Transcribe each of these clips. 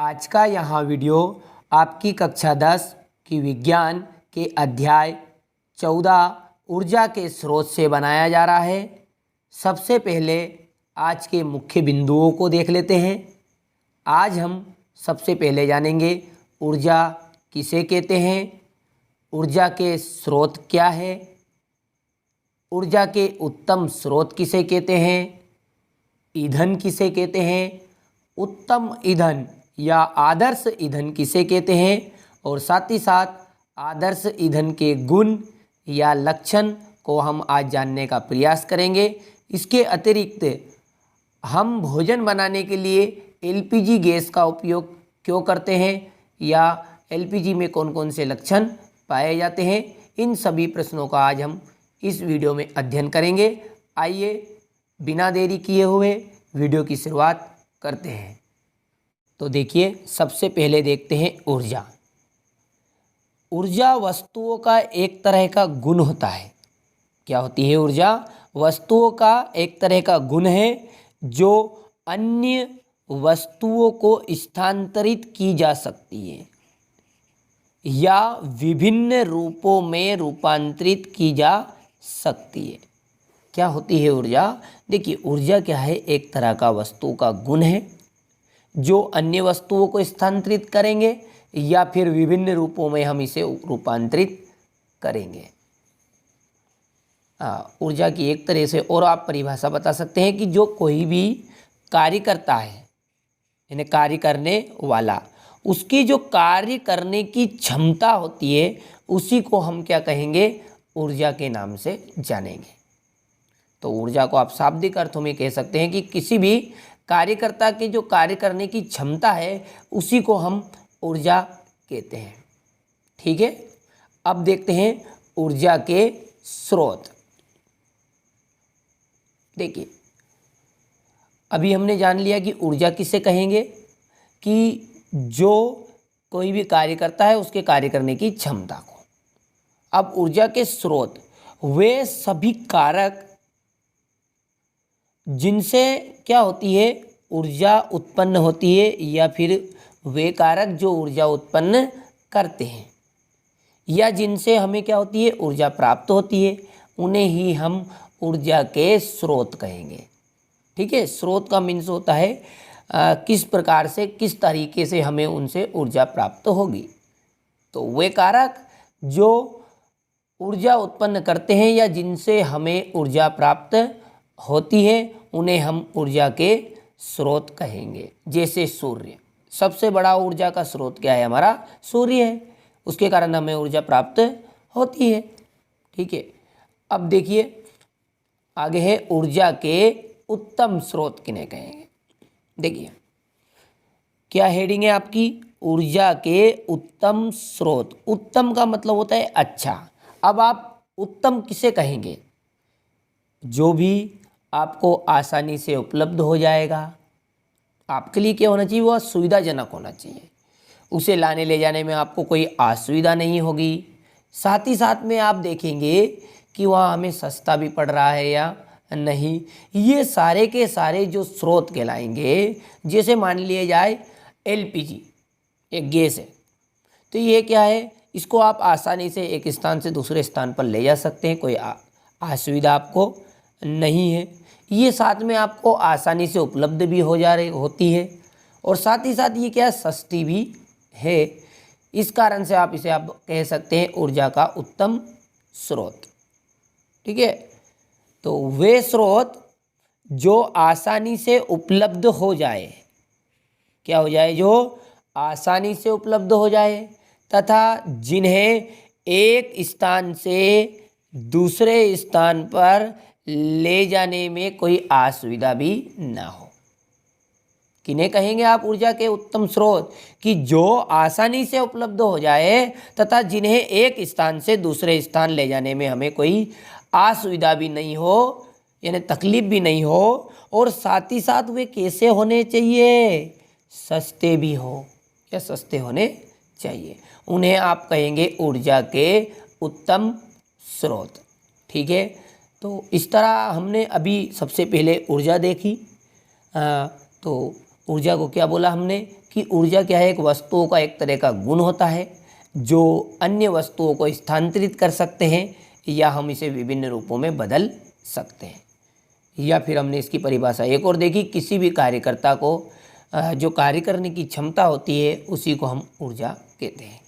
आज का यहाँ वीडियो आपकी कक्षा 10 की विज्ञान के अध्याय 14 ऊर्जा के स्रोत से बनाया जा रहा है। सबसे पहले आज के मुख्य बिंदुओं को देख लेते हैं। आज हम सबसे पहले जानेंगे ऊर्जा किसे कहते हैं, ऊर्जा के स्रोत क्या है, ऊर्जा के उत्तम स्रोत किसे कहते हैं, ईंधन किसे कहते हैं, उत्तम ईंधन या आदर्श ईंधन किसे कहते हैं, और साथ ही साथ आदर्श ईंधन के गुण या लक्षण को हम आज जानने का प्रयास करेंगे। इसके अतिरिक्त हम भोजन बनाने के लिए एलपीजी गैस का उपयोग क्यों करते हैं या एलपीजी में कौन कौन से लक्षण पाए जाते हैं, इन सभी प्रश्नों का आज हम इस वीडियो में अध्ययन करेंगे। आइए बिना देरी किए हुए वीडियो की शुरुआत करते हैं। तो देखिए, सबसे पहले देखते हैं ऊर्जा। ऊर्जा वस्तुओं का एक तरह का गुण होता है। क्या होती है ऊर्जा? वस्तुओं का एक तरह का गुण है जो अन्य वस्तुओं को स्थानांतरित की जा सकती है या विभिन्न रूपों में रूपांतरित की जा सकती है। क्या होती है ऊर्जा? देखिए, ऊर्जा क्या है? एक तरह का वस्तु का गुण है जो अन्य वस्तुओं को स्थानांतरित करेंगे या फिर विभिन्न रूपों में हम इसे रूपांतरित करेंगे। ऊर्जा की एक तरह से और आप परिभाषा बता सकते हैं कि जो कोई भी कार्य करता है, यानी कार्य करने वाला, उसकी जो कार्य करने की क्षमता होती है उसी को हम क्या कहेंगे? ऊर्जा के नाम से जानेंगे। तो ऊर्जा को आप शाब्दिक अर्थों में कह सकते हैं कि किसी भी कार्यकर्ता की जो कार्य करने की क्षमता है उसी को हम ऊर्जा कहते हैं। ठीक है, अब देखते हैं ऊर्जा के स्रोत। देखिए, अभी हमने जान लिया कि ऊर्जा किसे कहेंगे कि जो कोई भी कार्य करता है उसके कार्य करने की क्षमता को। अब ऊर्जा के स्रोत वे सभी कारक जिनसे क्या होती है? ऊर्जा उत्पन्न होती है या फिर वे कारक जो ऊर्जा उत्पन्न करते हैं या जिनसे हमें क्या होती है? ऊर्जा प्राप्त होती है, उन्हें ही हम ऊर्जा के स्रोत कहेंगे। ठीक है, स्रोत का मीन्स होता है किस प्रकार से, किस तरीके से हमें उनसे ऊर्जा प्राप्त होगी। तो वे कारक जो ऊर्जा उत्पन्न करते हैं या जिनसे हमें ऊर्जा प्राप्त होती है उन्हें हम ऊर्जा के स्रोत कहेंगे। जैसे सूर्य, सबसे बड़ा ऊर्जा का स्रोत क्या है? हमारा सूर्य है, उसके कारण हमें ऊर्जा प्राप्त होती है। ठीक है, अब देखिए आगे है ऊर्जा के उत्तम स्रोत किन्हें कहेंगे। देखिए क्या हेडिंग है आपकी? ऊर्जा के उत्तम स्रोत। उत्तम का मतलब होता है अच्छा। अब आप उत्तम किसे कहेंगे? जो भी आपको आसानी से उपलब्ध हो जाएगा, आपके लिए क्या होना चाहिए? वह सुविधाजनक होना चाहिए। उसे लाने ले जाने में आपको कोई असुविधा नहीं होगी। साथ ही साथ में आप देखेंगे कि वह हमें सस्ता भी पड़ रहा है या नहीं। ये सारे के सारे जो स्रोत कहलाएंगे। जैसे मान लिया जाए एलपीजी एक गैस है, तो ये क्या है? इसको आप आसानी से एक स्थान से दूसरे स्थान पर ले जा सकते हैं, कोई असुविधा आपको नहीं है। ये साथ में आपको आसानी से उपलब्ध भी हो जा रही होती है और साथ ही साथ ये क्या? सस्ती भी है। इस कारण से आप इसे आप कह सकते हैं ऊर्जा का उत्तम स्रोत। ठीक है, तो वे स्रोत जो आसानी से उपलब्ध हो जाए, क्या हो जाए? जो आसानी से उपलब्ध हो जाए तथा जिन्हें एक स्थान से दूसरे स्थान पर ले जाने में कोई असुविधा भी ना हो। किन्हें कहेंगे आप ऊर्जा के उत्तम स्रोत? कि जो आसानी से उपलब्ध हो जाए तथा जिन्हें एक स्थान से दूसरे स्थान ले जाने में हमें कोई असुविधा भी नहीं हो, यानी तकलीफ भी नहीं हो, और साथ ही साथ वे कैसे होने चाहिए? सस्ते भी हो या सस्ते होने चाहिए। उन्हें आप कहेंगे ऊर्जा के उत्तम स्रोत। ठीक है, तो इस तरह हमने अभी सबसे पहले ऊर्जा देखी। तो ऊर्जा को क्या बोला हमने? कि ऊर्जा क्या है, एक वस्तुओं का एक तरह का गुण होता है जो अन्य वस्तुओं को स्थानांतरित कर सकते हैं या हम इसे विभिन्न रूपों में बदल सकते हैं। या फिर हमने इसकी परिभाषा एक और देखी, किसी भी कार्यकर्ता को जो कार्य करने की क्षमता होती है उसी को हम ऊर्जा कहते हैं।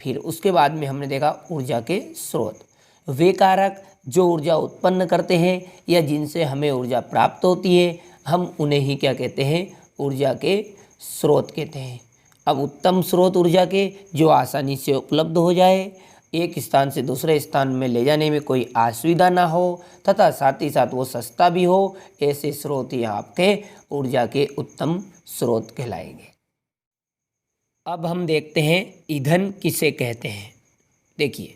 फिर उसके बाद में हमने देखा ऊर्जा के स्रोत, वे कारक जो ऊर्जा उत्पन्न करते हैं या जिनसे हमें ऊर्जा प्राप्त होती है, हम उन्हें ही क्या कहते हैं, ऊर्जा के स्रोत कहते हैं। अब उत्तम स्रोत ऊर्जा के जो आसानी से उपलब्ध हो जाए, एक स्थान से दूसरे स्थान में ले जाने में कोई असुविधा ना हो तथा साथ ही साथ वो सस्ता भी हो, ऐसे स्रोत ही आपके ऊर्जा के उत्तम स्रोत कहलाएंगे। अब हम देखते हैं ईंधन किसे कहते हैं। देखिए,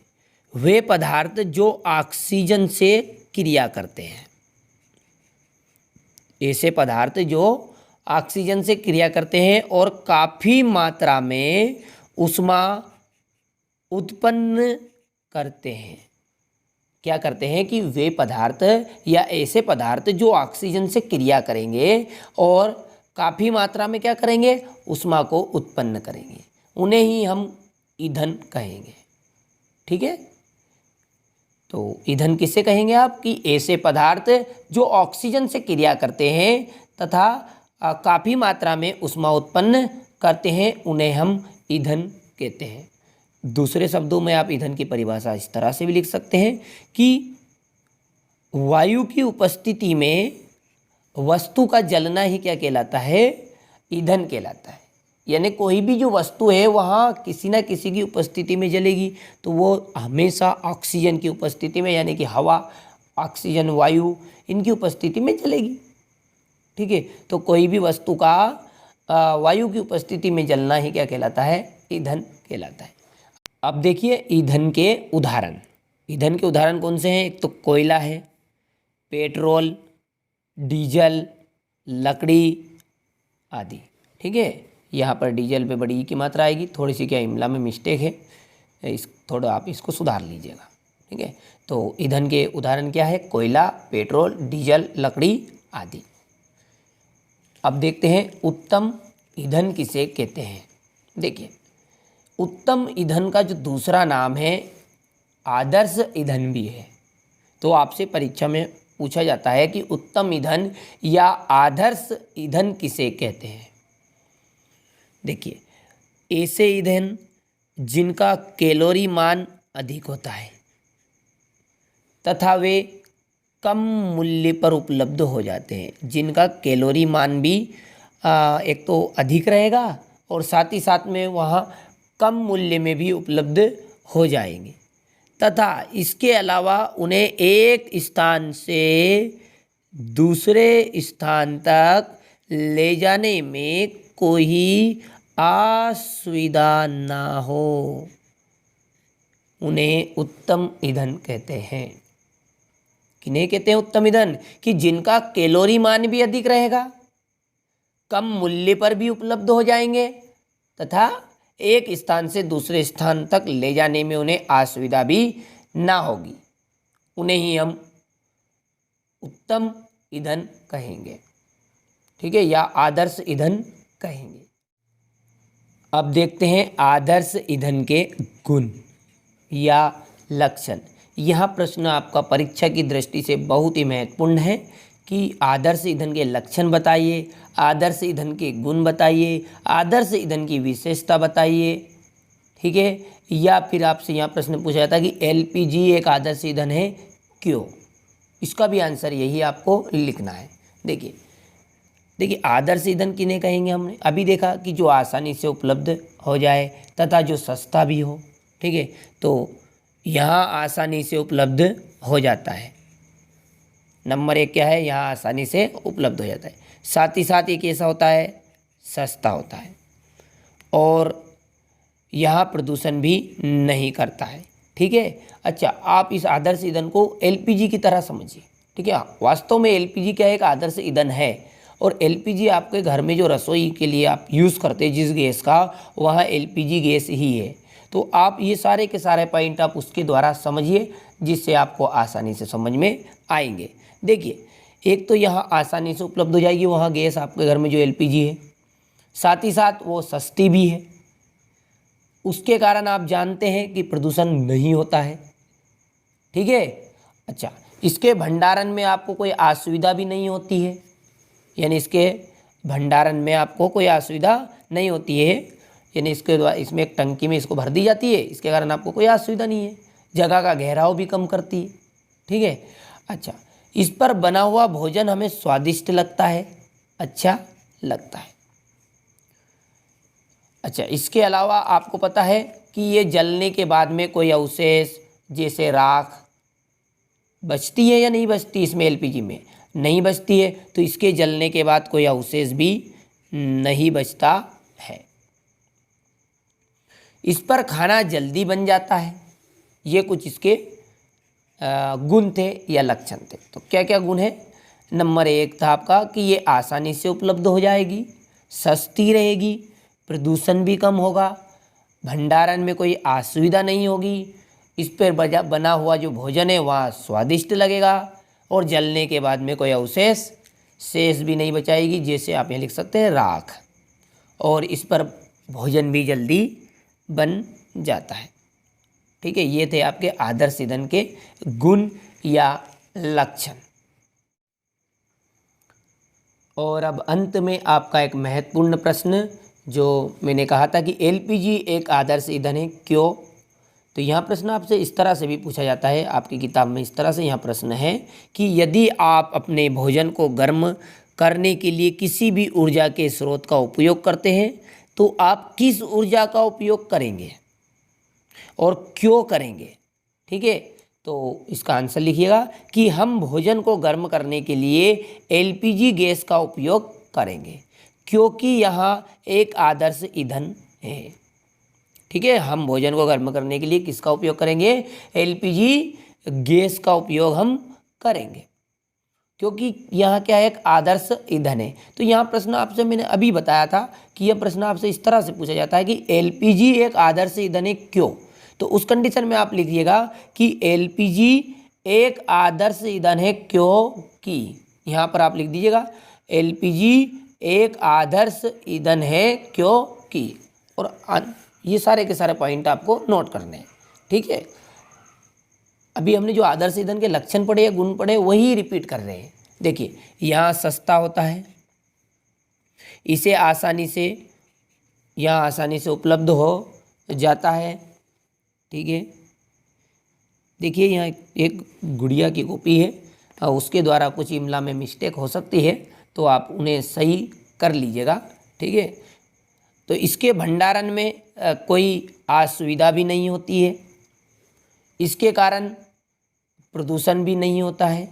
वे पदार्थ जो ऑक्सीजन से क्रिया करते हैं, ऐसे पदार्थ जो ऑक्सीजन से क्रिया करते हैं और काफ़ी मात्रा में ऊष्मा उत्पन्न करते हैं। क्या करते हैं कि वे पदार्थ या ऐसे पदार्थ जो ऑक्सीजन से क्रिया करेंगे और काफ़ी मात्रा में क्या करेंगे, ऊष्मा को उत्पन्न करेंगे, उन्हें ही हम ईंधन कहेंगे। ठीक है, तो ईंधन किसे कहेंगे आप, कि ऐसे पदार्थ जो ऑक्सीजन से क्रिया करते हैं तथा काफ़ी मात्रा में ऊष्मा उत्पन्न करते हैं, उन्हें हम ईंधन कहते हैं। दूसरे शब्दों में आप ईंधन की परिभाषा इस तरह से भी लिख सकते हैं कि वायु की उपस्थिति में वस्तु का जलना ही क्या कहलाता है, ईंधन कहलाता है। यानी कोई भी जो वस्तु है वहाँ किसी न किसी की उपस्थिति में जलेगी, तो वो हमेशा ऑक्सीजन की उपस्थिति में, यानी कि हवा, ऑक्सीजन, वायु, इनकी उपस्थिति में जलेगी। ठीक है, तो कोई भी वस्तु का वायु की उपस्थिति में जलना ही क्या कहलाता है, ईंधन कहलाता है। अब देखिए ईंधन के उदाहरण। ईंधन के उदाहरण कौन से हैं, एक तो कोयला है, पेट्रोल, डीजल, लकड़ी आदि। ठीक है, यहाँ पर डीजल पे बड़ी ई की मात्रा आएगी, थोड़ी सी क्या इमला में मिस्टेक है, थोड़ा आप इसको सुधार लीजिएगा। ठीक है, तो ईंधन के उदाहरण क्या है, कोयला, पेट्रोल, डीजल, लकड़ी आदि। अब देखते हैं उत्तम ईंधन किसे कहते हैं। देखिए, उत्तम ईंधन का जो दूसरा नाम है आदर्श ईंधन भी है। तो आपसे परीक्षा में पूछा जाता है कि उत्तम ईंधन या आदर्श ईंधन किसे कहते हैं। देखिए, ऐसे ईंधन जिनका कैलोरी मान अधिक होता है तथा वे कम मूल्य पर उपलब्ध हो जाते हैं। जिनका कैलोरी मान भी एक तो अधिक रहेगा और साथ ही साथ में वहाँ कम मूल्य में भी उपलब्ध हो जाएंगे तथा इसके अलावा उन्हें एक स्थान से दूसरे स्थान तक ले जाने में कोई असुविधा ना हो, उन्हें उत्तम ईंधन कहते हैं। किन्हें कहते हैं उत्तम ईंधन, कि जिनका कैलोरी मान भी अधिक रहेगा, कम मूल्य पर भी उपलब्ध हो जाएंगे तथा एक स्थान से दूसरे स्थान तक ले जाने में उन्हें असुविधा भी ना होगी, उन्हें ही हम उत्तम ईंधन कहेंगे। ठीक है, या आदर्श ईंधन कहेंगे। अब देखते हैं आदर्श ईंधन के गुण या लक्षण। यह प्रश्न आपका परीक्षा की दृष्टि से बहुत ही महत्वपूर्ण है कि आदर्श ईंधन के लक्षण बताइए, आदर्श ईंधन के गुण बताइए, आदर्श ईंधन की विशेषता बताइए। ठीक है, या फिर आपसे यहाँ प्रश्न पूछा जाता है कि एलपीजी एक आदर्श ईंधन है, क्यों? इसका भी आंसर यही आपको लिखना है। देखिए आदर्श ईंधन किन्हें कहेंगे, हमने अभी देखा कि जो आसानी से उपलब्ध हो जाए तथा जो सस्ता भी हो। ठीक है, तो यहाँ आसानी से उपलब्ध हो जाता है। नंबर एक क्या है, यहाँ आसानी से उपलब्ध हो जाता है। साथ ही साथ एक ऐसा होता है सस्ता होता है और यहाँ प्रदूषण भी नहीं करता है। ठीक है, अच्छा आप इस आदर्श ईंधन को एलपीजी की तरह समझिए। ठीक है, वास्तव में एलपीजी क्या एक आदर्श ईंधन है और एलपीजी आपके घर में जो रसोई के लिए आप यूज़ करते हैं जिस गैस का, वहाँ एलपीजी गैस ही है। तो आप ये सारे के सारे पॉइंट आप उसके द्वारा समझिए जिससे आपको आसानी से समझ में आएंगे। देखिए एक तो यहाँ आसानी से उपलब्ध हो जाएगी वहाँ गैस आपके घर में जो एलपीजी है। साथ ही साथ वो सस्ती भी है। उसके कारण आप जानते हैं कि प्रदूषण नहीं होता है। ठीक है। अच्छा, इसके भंडारण में आपको कोई असुविधा भी नहीं होती है, यानी इसके भंडारण में आपको कोई असुविधा नहीं होती है, यानी इसके द्वारा इसमें एक टंकी में इसको भर दी जाती है, इसके कारण आपको कोई असुविधा नहीं है। जगह का घेराव भी कम करती है। ठीक है। अच्छा, इस पर बना हुआ भोजन हमें स्वादिष्ट लगता है, अच्छा लगता है। अच्छा, इसके अलावा आपको पता है कि ये जलने के बाद में कोई अवशेष जैसे राख बचती है या नहीं बचती, इसमें एलपीजी में नहीं बचती है, तो इसके जलने के बाद कोई अवशेष भी नहीं बचता है। इस पर खाना जल्दी बन जाता है। ये कुछ इसके गुण थे या लक्षण थे। तो क्या क्या गुण है? नंबर 1 था आपका कि ये आसानी से उपलब्ध हो जाएगी, सस्ती रहेगी, प्रदूषण भी कम होगा, भंडारण में कोई असुविधा नहीं होगी, इस पर बना हुआ जो भोजन है वह स्वादिष्ट लगेगा, और जलने के बाद में कोई अवशेष शेष भी नहीं बचाएगी, जैसे आप यहाँ लिख सकते हैं राख, और इस पर भोजन भी जल्दी बन जाता है। ठीक है, ये थे आपके आदर्श ईंधन के गुण या लक्षण। और अब अंत में आपका एक महत्वपूर्ण प्रश्न, जो मैंने कहा था कि एलपीजी एक आदर्श ईंधन है, क्यों? तो यहाँ प्रश्न आपसे इस तरह से भी पूछा जाता है, आपकी किताब में इस तरह से यहाँ प्रश्न है कि यदि आप अपने भोजन को गर्म करने के लिए किसी भी ऊर्जा के स्रोत का उपयोग करते हैं तो आप किस ऊर्जा का उपयोग करेंगे और क्यों करेंगे? ठीक है, तो इसका आंसर लिखिएगा कि हम भोजन को गर्म करने के लिए एलपीजी गैस का उपयोग करेंगे, क्योंकि यहाँ एक आदर्श ईंधन है। ठीक है, हम भोजन को गर्म करने के लिए किसका उपयोग करेंगे? एलपीजी गैस का उपयोग हम करेंगे, क्योंकि यहाँ क्या है? एक आदर्श ईंधन है। तो यहाँ प्रश्न आपसे मैंने अभी बताया था कि यह प्रश्न आपसे इस तरह से पूछा जाता है कि एलपीजी एक आदर्श ईंधन है, क्यों? तो उस कंडीशन में आप लिखिएगा कि एलपीजी एक आदर्श ईंधन है क्योंकि, यहाँ पर आप लिख दीजिएगा एलपीजी एक आदर्श ईंधन है क्योंकि, और ये सारे के सारे पॉइंट आपको नोट करने हैं। ठीक है, अभी हमने जो आदर्श ईंधन के लक्षण पढ़े या गुण पढ़े वही रिपीट कर रहे हैं। देखिए, यहाँ सस्ता होता है, इसे आसानी से उपलब्ध हो जाता है। ठीक है, देखिए यहाँ एक गुड़िया की कॉपी है और उसके द्वारा कुछ इमला में मिस्टेक हो सकती है, तो आप उन्हें सही कर लीजिएगा। ठीक है, तो इसके भंडारण में कोई असुविधा भी नहीं होती है, इसके कारण प्रदूषण भी नहीं होता है।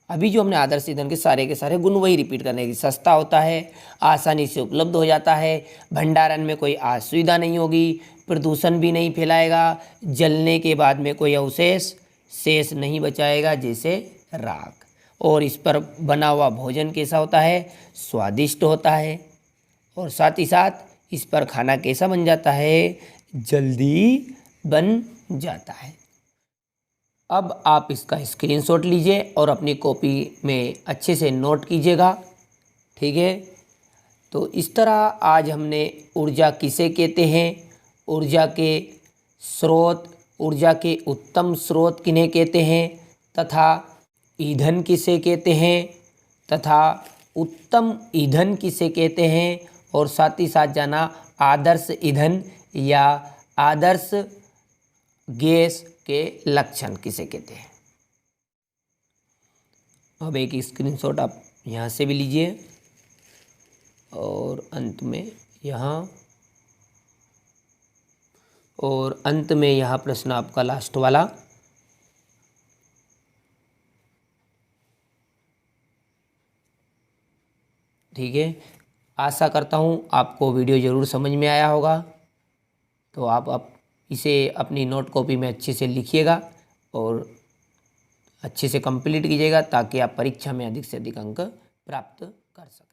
अभी जो हमने आदर्श ईंधन के सारे गुण वही रिपीट करने की, सस्ता होता है, आसानी से उपलब्ध हो जाता है, भंडारण में कोई असुविधा नहीं होगी, प्रदूषण भी नहीं फैलाएगा, जलने के बाद में कोई अवशेष शेष नहीं बचाएगा जैसे राख, और इस पर बना हुआ भोजन कैसा होता है? स्वादिष्ट होता है, और साथ ही साथ इस पर खाना कैसा बन जाता है? जल्दी बन जाता है। अब आप इसका स्क्रीनशॉट लीजिए और अपनी कॉपी में अच्छे से नोट कीजिएगा। ठीक है, तो इस तरह आज हमने ऊर्जा किसे कहते हैं, ऊर्जा के स्रोत, ऊर्जा के उत्तम स्रोत किन्हें कहते हैं, तथा ईंधन किसे कहते हैं, तथा उत्तम ईंधन किसे कहते हैं, और साथ ही साथ जाना आदर्श ईंधन या आदर्श गैस के लक्षण किसे कहते हैं। अब एक स्क्रीनशॉट आप यहाँ से भी लीजिए और अंत में यहाँ प्रश्न आपका लास्ट वाला। ठीक है, आशा करता हूँ आपको वीडियो ज़रूर समझ में आया होगा। तो आप इसे अपनी नोट कॉपी में अच्छे से लिखिएगा और अच्छे से कंप्लीट कीजिएगा, ताकि आप परीक्षा में अधिक से अधिक अंक प्राप्त कर सकें।